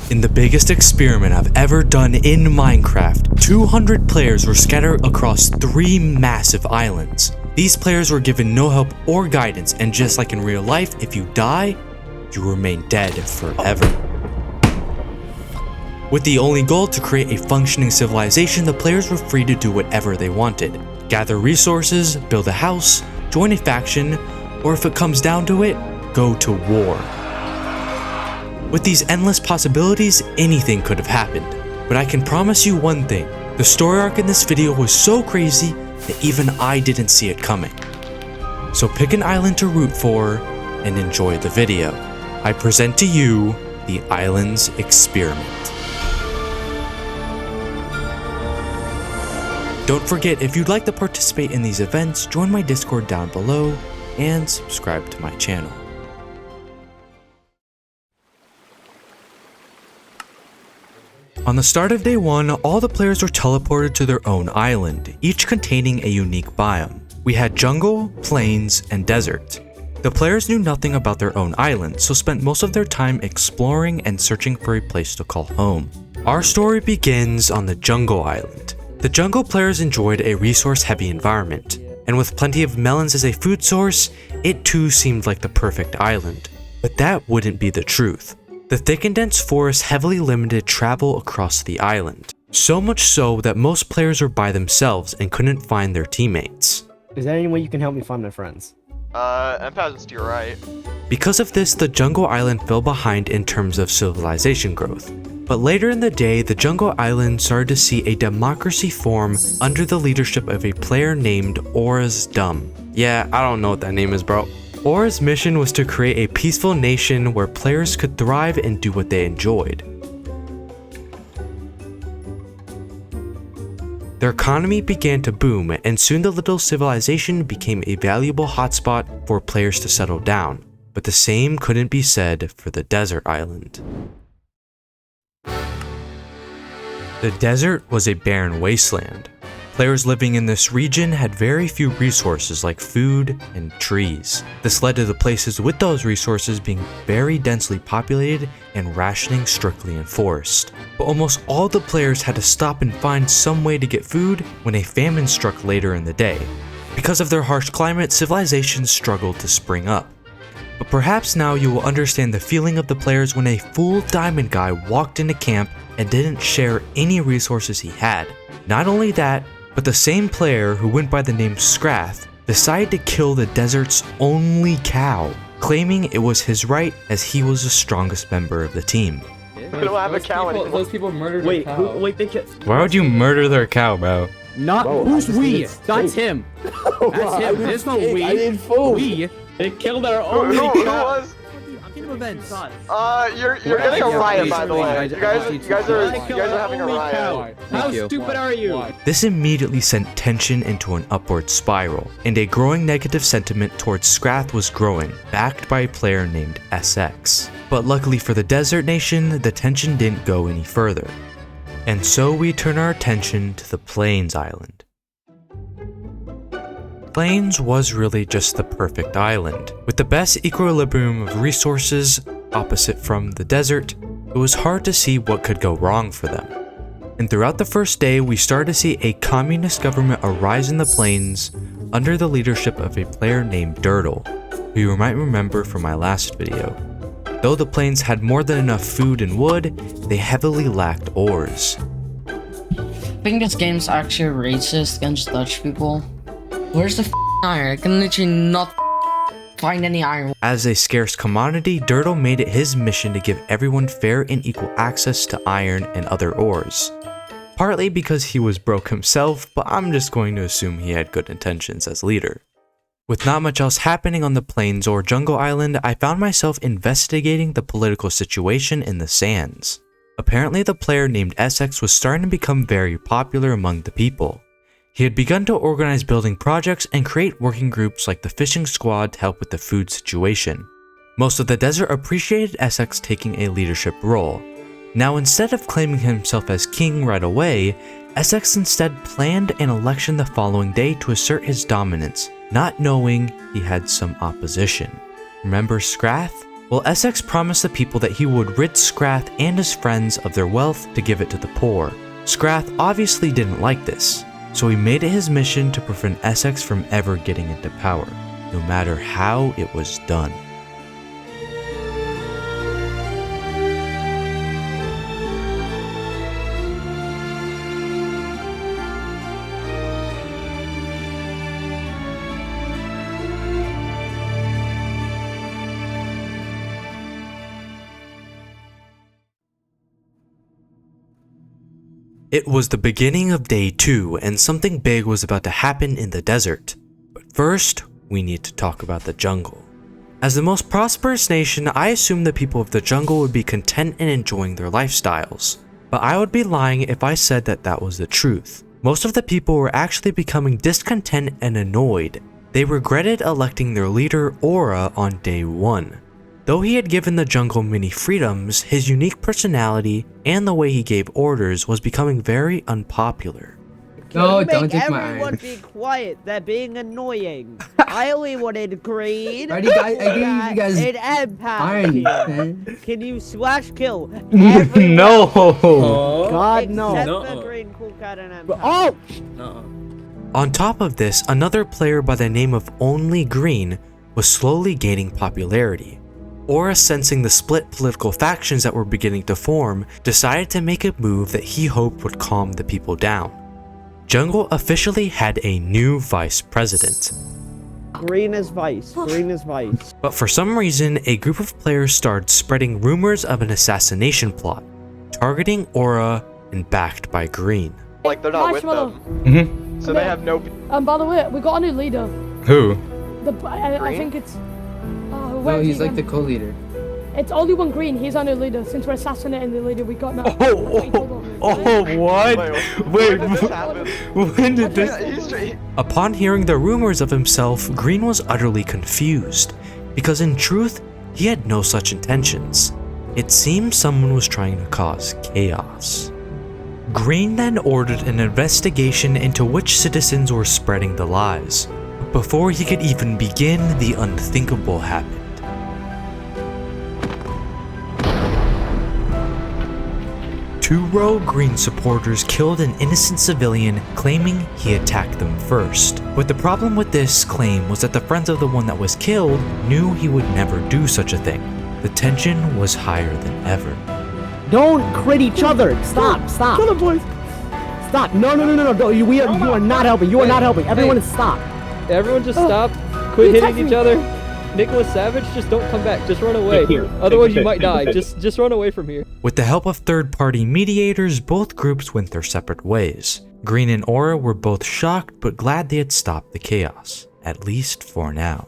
In the biggest experiment I've ever done in Minecraft, 200 players were scattered across 3 massive islands. These players were given no help or guidance, and just like in real life, if you die, you remain dead forever. With the only goal to create a functioning civilization, the players were free to do whatever they wanted. Gather resources, build a house, join a faction, or if it comes down to it, go to war. With these endless possibilities, anything could have happened. But I can promise you one thing, the story arc in this video was so crazy that even I didn't see it coming. So pick an island to root for and enjoy the video. I present to you the Islands Experiment. Don't forget, if you'd like to participate in these events, join my Discord down below and subscribe to my channel. On the start of day 1, all the players were teleported to their own island, each containing a unique biome. We had jungle, plains, and desert. The players knew nothing about their own island, so spent most of their time exploring and searching for a place to call home. Our story begins on the jungle island. The jungle players enjoyed a resource-heavy environment, and with plenty of melons as a food source, it too seemed like the perfect island. But that wouldn't be the truth. The thick and dense forest heavily limited travel across the island, so much so that most players were by themselves and couldn't find their teammates. Is there any way you can help me find my friends? Empath's to your right. Because of this, the jungle island fell behind in terms of civilization growth. But later in the day, the jungle island started to see a democracy form under the leadership of a player named Aura's Dumb. Yeah, I don't know what that name is, bro. Aura's mission was to create a peaceful nation where players could thrive and do what they enjoyed. Their economy began to boom, and soon the little civilization became a valuable hotspot for players to settle down. But the same couldn't be said for the desert island. The desert was a barren wasteland. Players living in this region had very few resources like food and trees. This led to the places with those resources being very densely populated and rationing strictly enforced. But almost all the players had to stop and find some way to get food when a famine struck later in the day. Because of their harsh climate, civilizations struggled to spring up. But perhaps now you will understand the feeling of the players when a full diamond guy walked into camp and didn't share any resources he had. Not only that, but the same player who went by the name Scrath decided to kill the desert's only cow, claiming it was his right as he was the strongest member of the team. We don't have a cow anymore. Those people murdered a cow. Why would you murder their cow, bro? Not who's we? That's him. That's him. There's no we. I need food. We. They killed our Who own cow. was? I'm getting events. You're getting a riot, by the way. You guys are having a riot. How stupid are you? This immediately sent tension into an upward spiral, and a growing negative sentiment towards Scrath was growing, backed by a player named SX. But luckily for the Desert Nation, the tension didn't go any further. And so we turn our attention to the Plains Island. Plains was really just the perfect island. With the best equilibrium of resources opposite from the desert, it was hard to see what could go wrong for them. And throughout the first day, we started to see a communist government arise in the plains under the leadership of a player named Dirtle, who you might remember from my last video. Though the plains had more than enough food and wood, they heavily lacked ores. I think this game's actually racist against Dutch people. Where's the iron? I can literally not find any iron. As a scarce commodity, Dirtle made it his mission to give everyone fair and equal access to iron and other ores. Partly because he was broke himself, but I'm just going to assume he had good intentions as leader. With not much else happening on the plains or jungle island, I found myself investigating the political situation in the sands. Apparently the player named SX was starting to become very popular among the people. He had begun to organize building projects and create working groups like the fishing squad to help with the food situation. Most of the desert appreciated SX taking a leadership role. Now instead of claiming himself as king right away, SX instead planned an election the following day to assert his dominance, not knowing he had some opposition. Remember Scrath? Well, Essex promised the people that he would rid Scrath and his friends of their wealth to give it to the poor. Scrath obviously didn't like this, so he made it his mission to prevent Essex from ever getting into power, no matter how it was done. It was the beginning of day 2 and something big was about to happen in the desert. But first, we need to talk about the jungle. As the most prosperous nation, I assumed the people of the jungle would be content and enjoying their lifestyles. But I would be lying if I said that that was the truth. Most of the people were actually becoming discontent and annoyed. They regretted electing their leader, Aura, on day 1. Though he had given the jungle many freedoms, his unique personality and the way he gave orders was becoming very unpopular. No, don't take my everyone iron. be quiet. They're being annoying. I only wanted green. Alrighty, guys, I gave you guys an empath iron, here. man. Can you slash kill everyone? No. God, Except no. No. Except the green cool cat and empath. Oh! On top of this, another player by the name of Only Green was slowly gaining popularity. Aura, sensing the split political factions that were beginning to form, decided to make a move that he hoped would calm the people down. Jungle officially had a new vice president. Green is vice. Green is vice. But for some reason, a group of players started spreading rumors of an assassination plot, targeting Aura and backed by Green. Like they're not with Marshmallow. them. So they have no. By the way, we got a new leader. Who? I think it's. No, he's like the co-leader. It's only one green. He's our new leader since we're assassinating the leader we got now. What? Wait, when did this happen? When did He's Upon hearing the rumors of himself, Green was utterly confused, because in truth, he had no such intentions. It seemed someone was trying to cause chaos. Green then ordered an investigation into which citizens were spreading the lies. But before he could even begin, the unthinkable happened. Two rogue Green supporters killed an innocent civilian, claiming he attacked them first. But the problem with this claim was that the friends of the one that was killed knew he would never do such a thing. The tension was higher than ever. Don't crit each other. Stop. Stop. Shut up, boys. Stop. No. You are not helping. You are not helping. Everyone stop. Everyone just stop. Quit hitting each other. Nicholas Savage, just don't come back. Just run away. Otherwise you might die. Just run away from here. With the help of third-party mediators, both groups went their separate ways. Green and Aura were both shocked but glad they had stopped the chaos, at least for now.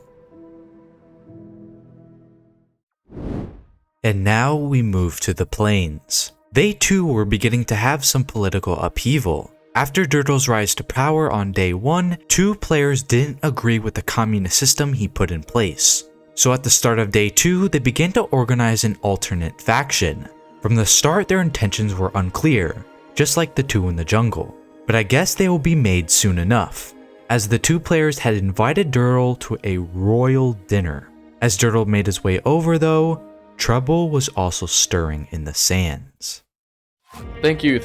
And now we move to the plains. They too were beginning to have some political upheaval. After Dirtle's rise to power on day 1, two players didn't agree with the communist system he put in place. So at the start of day 2, they began to organize an alternate faction. From the start, their intentions were unclear, just like the two in the jungle. But I guess they will be made soon enough, as the two players had invited Dirtle to a royal dinner. As Dirtle made his way over though, trouble was also stirring in the sands. Thank you.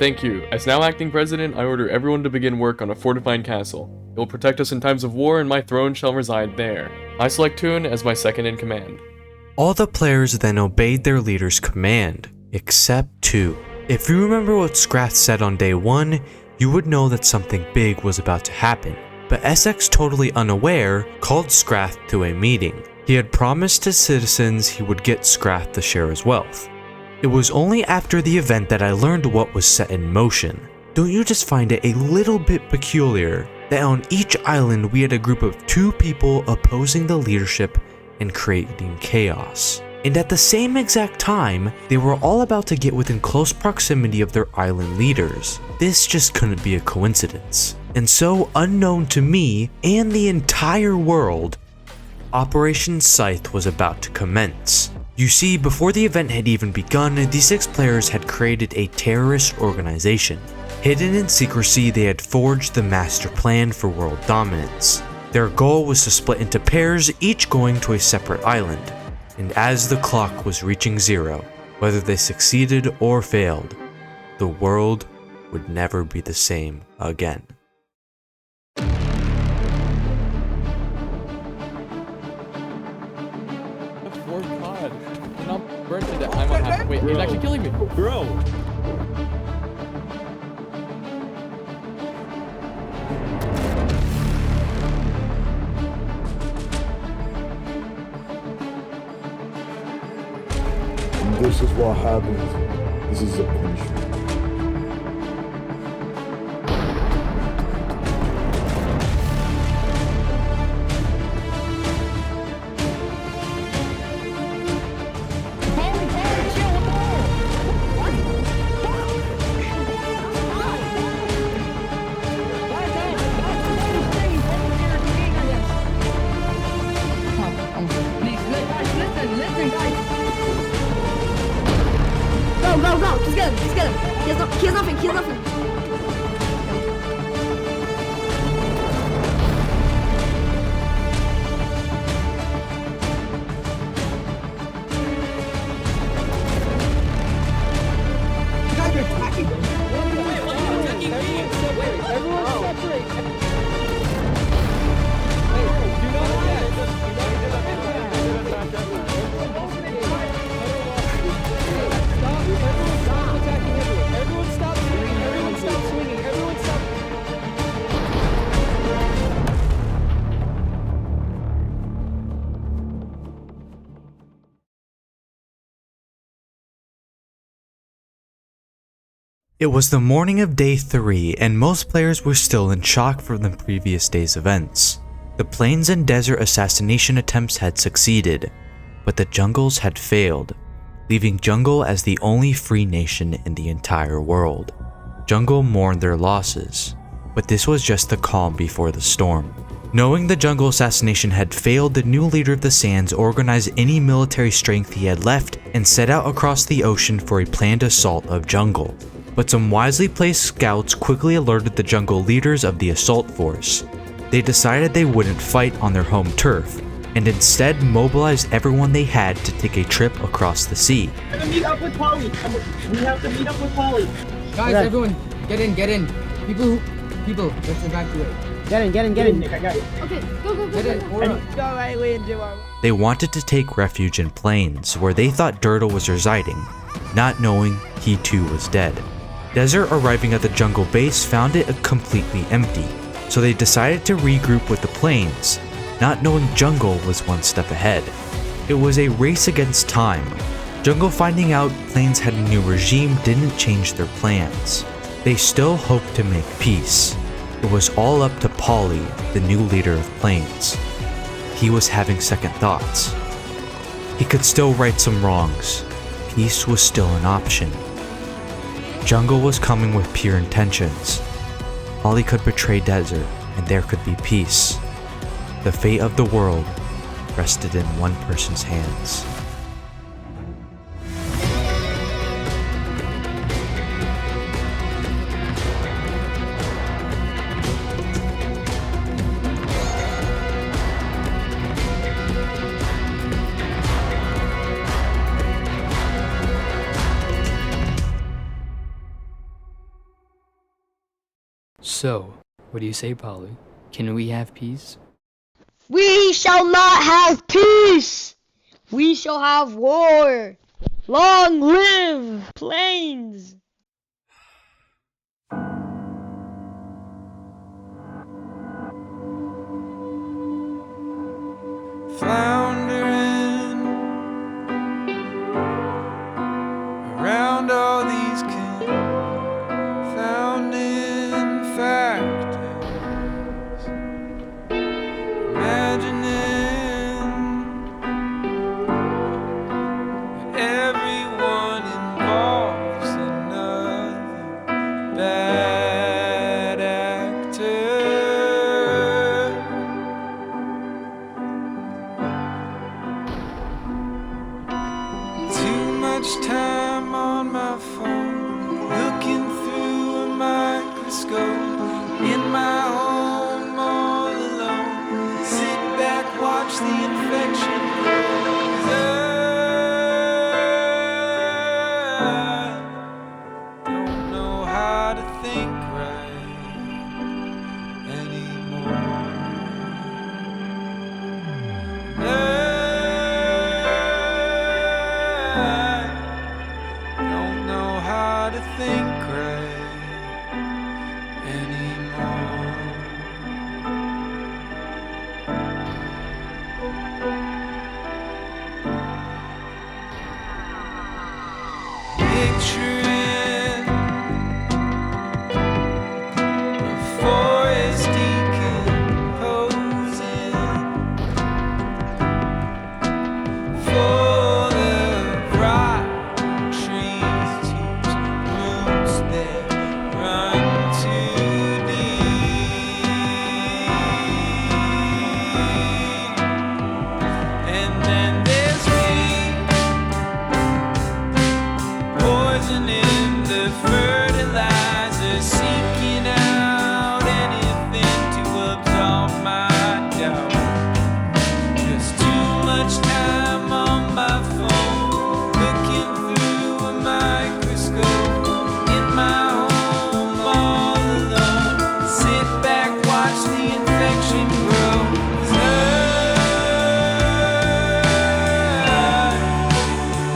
As now acting president, I order everyone to begin work on a fortified castle. It will protect us in times of war and my throne shall reside there. I select Toon as my second in command. All the players then obeyed their leader's command, except two. If you remember what Scrath said on day 1, you would know that something big was about to happen. But Essex, totally unaware, called Scrath to a meeting. He had promised his citizens he would get Scrath to share his wealth. It was only after the event that I learned what was set in motion. Don't you just find it a little bit peculiar that on each island we had a group of 2 people opposing the leadership and creating chaos? And at the same exact time, they were all about to get within close proximity of their island leaders. This just couldn't be a coincidence. And so, unknown to me and the entire world, Operation Scythe was about to commence. You see, before the event had even begun, the 6 players had created a terrorist organization. Hidden in secrecy, they had forged the master plan for world dominance. Their goal was to split into pairs, each going to a separate island. And as the clock was reaching zero, whether they succeeded or failed, the world would never be the same again. That's 4 COD. And I'm burnt to death. I'm unhappy. Wait, it's actually killing me. Bro. This is what happens. This is a punishment. Go, just get him, He has nothing, You guys are attacking them. Everyone separate. Wait, do not attack. Everyone stop attacking everyone. Everyone stop swinging. Everyone stop swinging. Everyone stop. It was the morning of day 3, and most players were still in shock from the previous day's events. The plains and desert assassination attempts had succeeded, but the jungles had failed, leaving Jungle as the only free nation in the entire world. Jungle mourned their losses, but this was just the calm before the storm. Knowing the jungle assassination had failed, the new leader of the Sands organized any military strength he had left and set out across the ocean for a planned assault of Jungle. But some wisely placed scouts quickly alerted the jungle leaders of the assault force. They decided they wouldn't fight on their home turf, and instead mobilized everyone they had to take a trip across the sea. We're gonna meet up with Polly. We have to meet up with Polly. Guys, everyone, get in. People, let's evacuate. Get in. Nick, I got you. Okay, go. Get in, Aura. Go, Alien Duo. They wanted to take refuge in plains, where they thought Dirtle was residing, not knowing he too was dead. Desert arriving at the jungle base found it completely empty, so they decided to regroup with the plains, not knowing Jungle was one step ahead. It was a race against time. Jungle finding out plains had a new regime didn't change their plans. They still hoped to make peace. It was all up to Polly, the new leader of plains. He was having second thoughts. He could still right some wrongs. Peace was still an option. Jungle was coming with pure intentions. Polly could betray Desert, and there could be peace. The fate of the world rested in one person's hands. So, what do you say, Polly? Can we have peace? We shall not have peace. We shall have war. Long live Plains. Floundering around all these confounding factors, imagining that everyone involves another bad actor. Too much time on my phone, to think right anymore. Picturing a forest decomposing, full of rotten trees whose roots they run too deep. And then there's me, poison in the fertilizer, seeking out anything to absolve my doubt. Just too much time on my phone, looking through a microscope. In my home all alone, sit back, watch the infection grow. 'Cause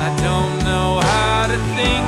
I don't know how to think